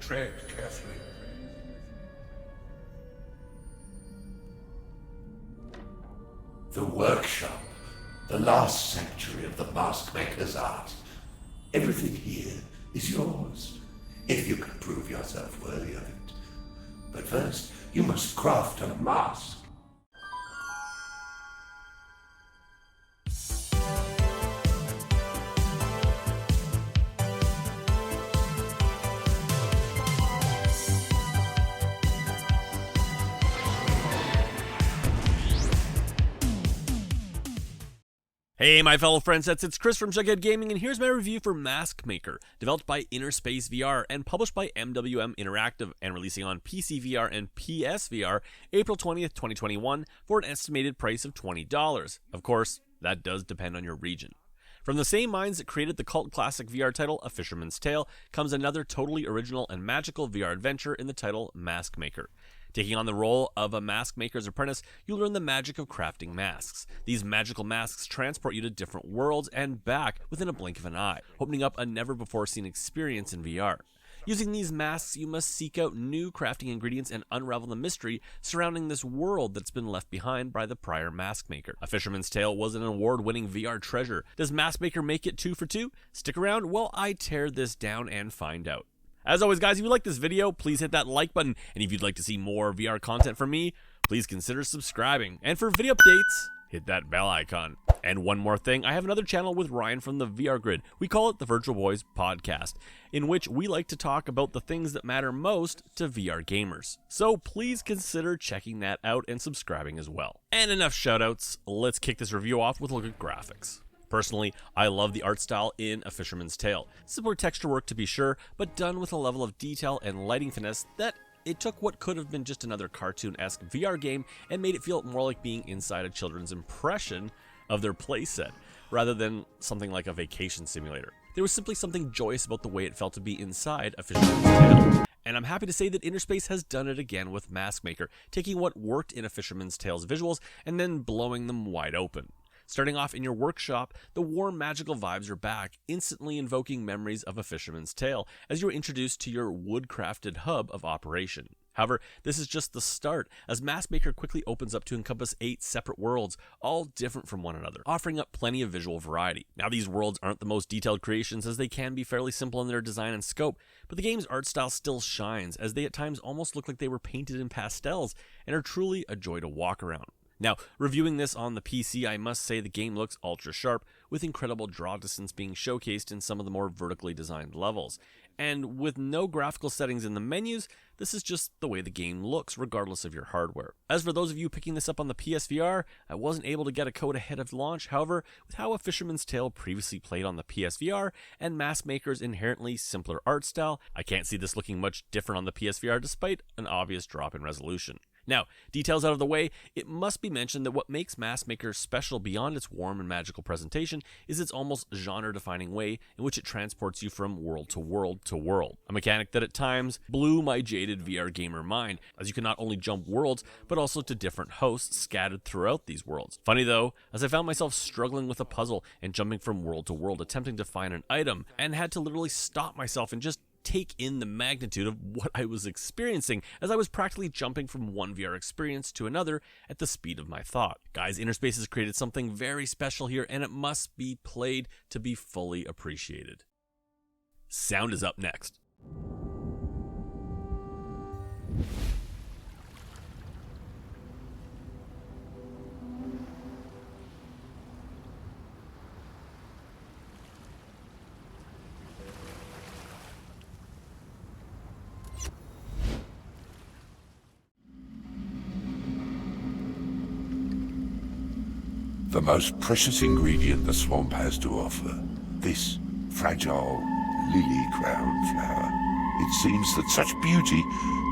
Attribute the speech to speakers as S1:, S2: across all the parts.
S1: Tread carefully. The workshop, the last sanctuary of the Maskmaker's art. Everything here is yours, if you can prove yourself worthy of it. But first, you must craft a mask.
S2: Hey my fellow friendsets, it's Chris from Jughead Gaming, and here's my review for Maskmaker, developed by PSVR and published by MWM Interactive and releasing on PCVR and PSVR April 20th, 2021 for an estimated price of $20. Of course, that does depend on your region. From the same minds that created the cult classic VR title A Fisherman's Tale comes another totally original and magical VR adventure in the title Maskmaker. Taking on the role of a maskmaker's apprentice, you learn the magic of crafting masks. These magical masks transport you to different worlds and back within a blink of an eye, opening up a never-before-seen experience in VR. Using these masks, you must seek out new crafting ingredients and unravel the mystery surrounding this world that's been left behind by the prior Maskmaker. A Fisherman's Tale was an award-winning VR treasure. Does Maskmaker make it 2 for 2? Stick around while I tear this down and find out. As always, guys, if you like this video, please hit that like button, and if you'd like to see more VR content from me, please consider subscribing. And for video updates, hit that bell icon. And one more thing, I have another channel with Ryan from the VR Grid. We call it the Virtual Boys Podcast, in which we like to talk about the things that matter most to VR gamers. So please consider checking that out and subscribing as well. And enough shoutouts, let's kick this review off with a look at graphics. Personally, I love the art style in A Fisherman's Tale. Simpler texture work to be sure, but done with a level of detail and lighting finesse that it took what could have been just another cartoon-esque VR game and made it feel more like being inside a children's impression of their playset, rather than something like a vacation simulator. There was simply something joyous about the way it felt to be inside A Fisherman's Tale. And I'm happy to say that Interspace has done it again with Maskmaker, taking what worked in A Fisherman's Tale's visuals and then blowing them wide open. Starting off in your workshop, the warm magical vibes are back, instantly invoking memories of A Fisherman's Tale as you are introduced to your wood-crafted hub of operation. However, this is just the start, as Maskmaker quickly opens up to encompass 8 separate worlds, all different from one another, offering up plenty of visual variety. Now, these worlds aren't the most detailed creations, as they can be fairly simple in their design and scope, but the game's art style still shines, as they at times almost look like they were painted in pastels, and are truly a joy to walk around. Now, reviewing this on the PC, I must say the game looks ultra sharp, with incredible draw distance being showcased in some of the more vertically designed levels. And with no graphical settings in the menus, this is just the way the game looks, regardless of your hardware. As for those of you picking this up on the PSVR, I wasn't able to get a code ahead of launch. However, with how A Fisherman's Tale previously played on the PSVR and Maskmaker's inherently simpler art style, I can't see this looking much different on the PSVR despite an obvious drop in resolution. Now, details out of the way, it must be mentioned that what makes Maskmaker special beyond its warm and magical presentation is its almost genre-defining way in which it transports you from world to world to world. A mechanic that at times blew my jaded VR gamer mind, as you can not only jump worlds, but also to different hosts scattered throughout these worlds. Funny though, as I found myself struggling with a puzzle and jumping from world to world attempting to find an item, and had to literally stop myself and just take in the magnitude of what I was experiencing, as I was practically jumping from one VR experience to another at the speed of my thought. Guys, Interspace has created something very special here, and it must be played to be fully appreciated. Sound is up next.
S1: The most precious ingredient the swamp has to offer. This fragile lily-crowned flower. It seems that such beauty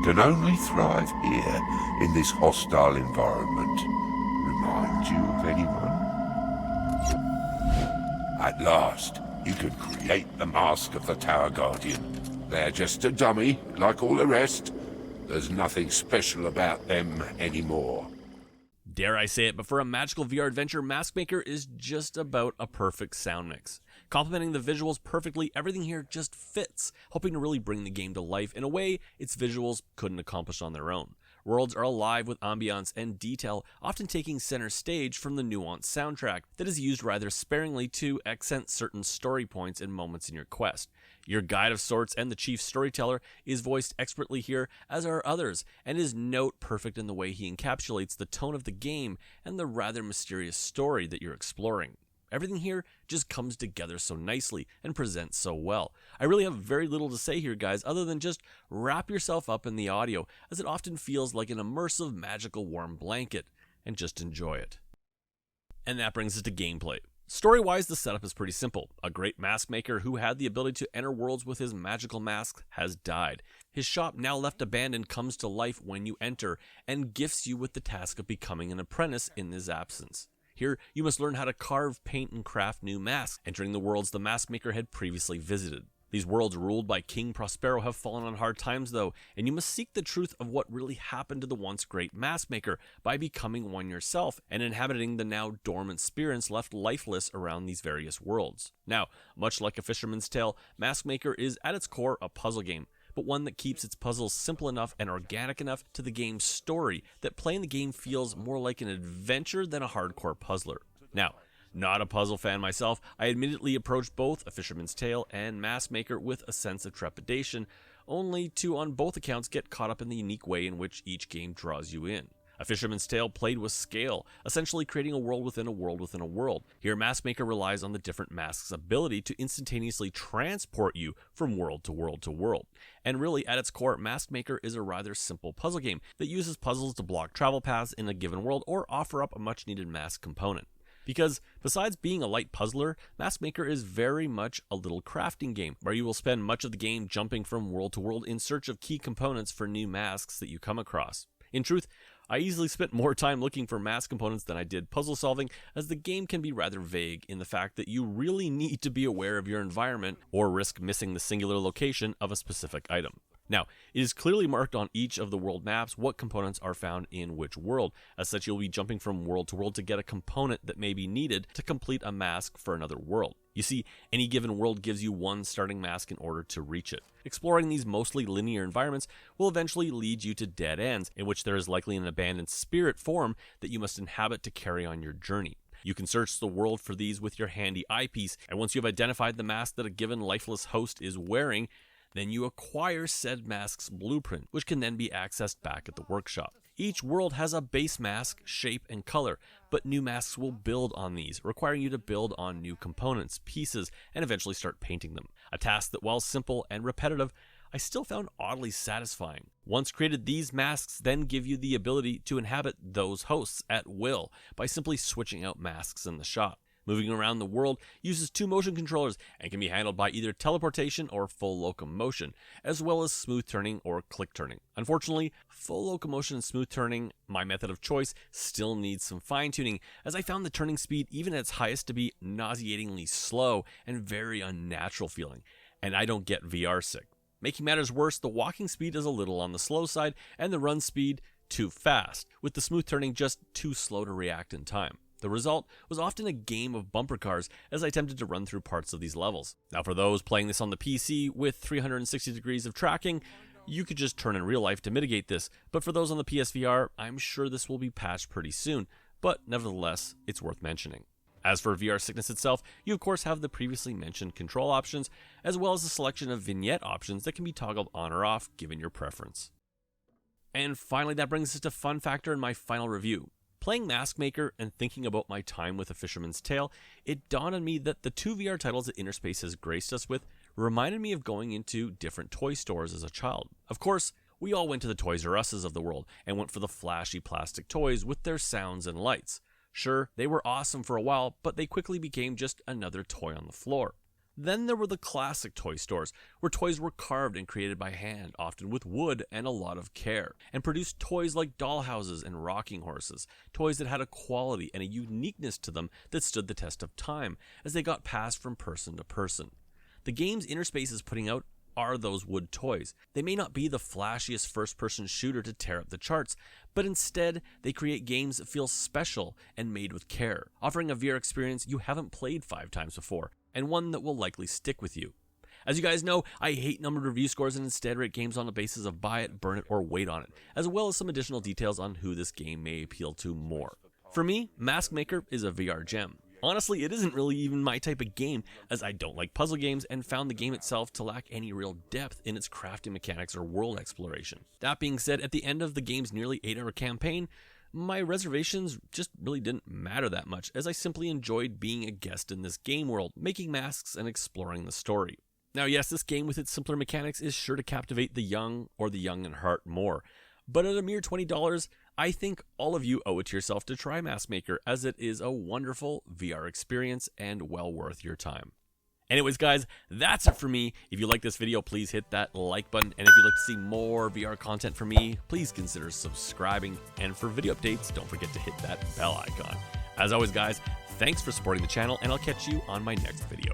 S1: can only thrive here in this hostile environment. Remind you of anyone? At last, you can create the mask of the Tower Guardian. They're just a dummy, like all the rest. There's nothing special about them anymore.
S2: Dare I say it, but for a magical VR adventure, Maskmaker is just about a perfect sound mix. Complementing the visuals perfectly, everything here just fits, helping to really bring the game to life in a way its visuals couldn't accomplish on their own. Worlds are alive with ambiance and detail, often taking center stage from the nuanced soundtrack that is used rather sparingly to accent certain story points and moments in your quest. Your guide of sorts and the chief storyteller is voiced expertly here, as are others, and is note perfect in the way he encapsulates the tone of the game and the rather mysterious story that you're exploring. Everything here just comes together so nicely and presents so well. I really have very little to say here, guys, other than just wrap yourself up in the audio, as it often feels like an immersive, magical, warm blanket, and just enjoy it. And that brings us to gameplay. Story-wise, the setup is pretty simple. A great mask maker who had the ability to enter worlds with his magical masks has died. His shop, now left abandoned, comes to life when you enter, and gifts you with the task of becoming an apprentice in his absence. Here, you must learn how to carve, paint, and craft new masks, entering the worlds the mask maker had previously visited. These worlds ruled by King Prospero have fallen on hard times though, and you must seek the truth of what really happened to the once great mask maker by becoming one yourself and inhabiting the now dormant spirits left lifeless around these various worlds. Now, much like a fisherman's tale, Maskmaker is at its core a puzzle game, but one that keeps its puzzles simple enough and organic enough to the game's story that playing the game feels more like an adventure than a hardcore puzzler. Now, not a puzzle fan myself, I immediately approached both A Fisherman's Tale and Maskmaker with a sense of trepidation, only to on both accounts get caught up in the unique way in which each game draws you in. A Fisherman's Tale played with scale, essentially creating a world within a world within a world. Here, Maskmaker relies on the different masks' ability to instantaneously transport you from world to world to world. And really, at its core, Maskmaker is a rather simple puzzle game that uses puzzles to block travel paths in a given world or offer up a much-needed mask component. Because, besides being a light puzzler, Maskmaker is very much a little crafting game, where you will spend much of the game jumping from world to world in search of key components for new masks that you come across. In truth, I easily spent more time looking for mask components than I did puzzle solving, as the game can be rather vague in the fact that you really need to be aware of your environment or risk missing the singular location of a specific item. Now, it is clearly marked on each of the world maps what components are found in which world. As such, you'll be jumping from world to world to get a component that may be needed to complete a mask for another world. You see, any given world gives you one starting mask in order to reach it. Exploring these mostly linear environments will eventually lead you to dead ends, in which there is likely an abandoned spirit form that you must inhabit to carry on your journey. You can search the world for these with your handy eyepiece, and once you've identified the mask that a given lifeless host is wearing, then you acquire said mask's blueprint, which can then be accessed back at the workshop. Each world has a base mask, shape, and color, but new masks will build on these, requiring you to build on new components, pieces, and eventually start painting them. A task that, while simple and repetitive, I still found oddly satisfying. Once created, these masks then give you the ability to inhabit those hosts at will by simply switching out masks in the shop. Moving around the world uses two motion controllers and can be handled by either teleportation or full locomotion, as well as smooth turning or click turning. Unfortunately, full locomotion and smooth turning, my method of choice, still needs some fine-tuning, as I found the turning speed even at its highest to be nauseatingly slow and very unnatural feeling, and I don't get VR sick. Making matters worse, the walking speed is a little on the slow side, and the run speed too fast, with the smooth turning just too slow to react in time. The result was often a game of bumper cars as I attempted to run through parts of these levels. Now, for those playing this on the PC with 360 degrees of tracking, you could just turn in real life to mitigate this, but for those on the PSVR, I'm sure this will be patched pretty soon, but nevertheless, it's worth mentioning. As for VR sickness itself, you of course have the previously mentioned control options, as well as a selection of vignette options that can be toggled on or off given your preference. And finally, that brings us to fun factor in my final review. Playing Maskmaker and thinking about my time with A Fisherman's Tale, it dawned on me that the two VR titles that Innerspace has graced us with reminded me of going into different toy stores as a child. Of course, we all went to the Toys R Us's of the world and went for the flashy plastic toys with their sounds and lights. Sure, they were awesome for a while, but they quickly became just another toy on the floor. Then there were the classic toy stores, where toys were carved and created by hand, often with wood and a lot of care, and produced toys like dollhouses and rocking horses, toys that had a quality and a uniqueness to them that stood the test of time, as they got passed from person to person. The games Innerspace is putting out are those wood toys. They may not be the flashiest first-person shooter to tear up the charts, but instead, they create games that feel special and made with care, offering a VR experience you haven't played 5 times before, and one that will likely stick with you. As you guys know, I hate numbered review scores and instead rate games on the basis of buy it, burn it, or wait on it, as well as some additional details on who this game may appeal to more. For me, Maskmaker is a VR gem. Honestly, it isn't really even my type of game, as I don't like puzzle games and found the game itself to lack any real depth in its crafting mechanics or world exploration. That being said, at the end of the game's nearly 8-hour campaign, my reservations just really didn't matter that much, as I simply enjoyed being a guest in this game world, making masks and exploring the story. Now yes, this game with its simpler mechanics is sure to captivate the young or the young in heart more, but at a mere $20, I think all of you owe it to yourself to try Maskmaker, as it is a wonderful VR experience and well worth your time. Anyways guys, that's it for me. If you like this video, please hit that like button, and if you'd like to see more VR content from me, please consider subscribing, and for video updates, don't forget to hit that bell icon. As always guys, thanks for supporting the channel, and I'll catch you on my next video.